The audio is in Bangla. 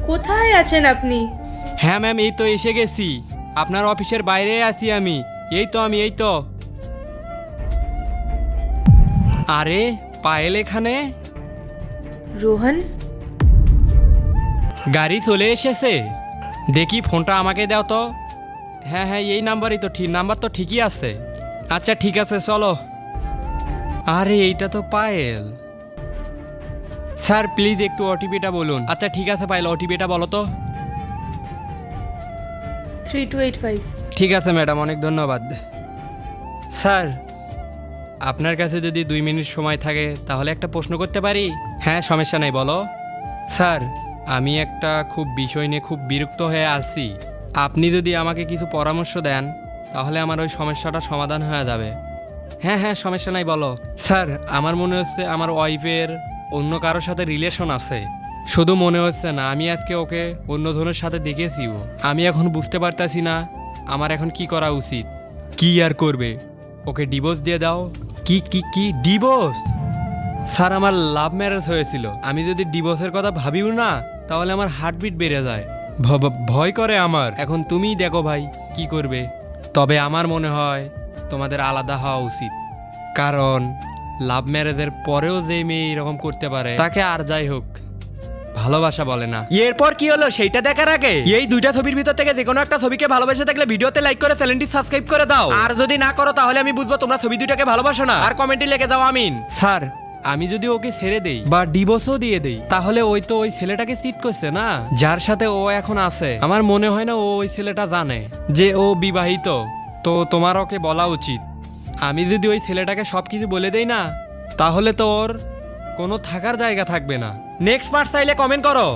কোথায় আছেন আপনি? হ্যাঁ ম্যাম, এই তো এসে গেছি। আপনার অফিসের বাইরে আছি আমি। এই তো। আরে পায়েল এখানে? রোহন, গাড়ি চলে এসেছে। দেখি ফোনটা আমাকে দাও তো। হ্যাঁ এই নাম্বারই তো, নাম্বার তো ঠিকই আছে। আচ্ছা ঠিক আছে চলো। আরে এইটা তো পায়েল। স্যার প্লিজ একটু ওটিপিটা বলুন। আচ্ছা ঠিক আছে পায়েল, ওটিপিটা বলো তো। 3285। ঠিক আছে ম্যাডাম, অনেক ধন্যবাদ। স্যার আপনার কাছে যদি 2 মিনিট সময় থাকে তাহলে একটা প্রশ্ন করতে পারি? হ্যাঁ সমস্যা নেই, বলো। স্যার আমি একটা খুব বিষয় নিয়ে খুব বিরক্ত হয়ে আছি। আপনি যদি আমাকে কিছু পরামর্শ দেন তাহলে আমার ওই সমস্যাটা সমাধান হয়ে যাবে। হ্যাঁ সমস্যা নাই, বলো। স্যার আমার মনে হচ্ছে আমার ওয়াইফের অন্য কারোর সাথে রিলেশন আছে। শুধু মনে হচ্ছে না, আমি আজকে ওকে অন্য জনের সাথে দেখেছিও। আমি এখন বুঝতে পারতাছি না আমার এখন কি করা উচিত। কি আর করবে, ওকে ডিভোর্স দিয়ে দাও। কি ডিভোর্স? স্যার আমার লাভ ম্যারেজ হয়েছিল। আমি যদি ডিভোর্সের কথা ভাবিও না তাহলে আমার হার্টবিট বেড়ে যায়। ভয় করে আমার। এখন তুমিই দেখো ভাই কি করবে। তবে আমার মনে হয় তোমাদের আলাদা হওয়া উচিত, কারণ লাভ ম্যারেজের পরেও যে মেয়ে এরকম করতে পারে তাকে আর যাই হোক ভালোবাসা বলে না। এরপর কি হলো সেইটা দেখার আগে এই দুইটা ছবির ভিতর থেকে যে কোনো একটা ছবিকে ভালোবেসে থাকলে ভিডিওতে লাইক করে চ্যানেলটি সাবস্ক্রাইব করে দাও। আর যদি না করো তাহলে আমি বুঝবো তোমরা ছবি দুইটাকে ভালোবাসো না। আর কমেন্টে লিখে দাও আমিন। স্যার আমি যদি ওকে ছেড়ে দেই বা ডিভোর্সও দিয়ে দেই তাহলে ওই তো ওই ছেলেটাকে চিট করছে না, যার সাথে ও এখন আছে। আমার মনে হয় না ও ওই ছেলেটা জানে যে ও বিবাহিত। তো তোমার ওকে বলা উচিত। আমি যদি ওই ছেলেটাকে সবকিছু বলে দেই না তাহলে তো ওর কোনো থাকার জায়গা থাকবে না। নেক্সট পার্ট চাইলে কমেন্ট করো।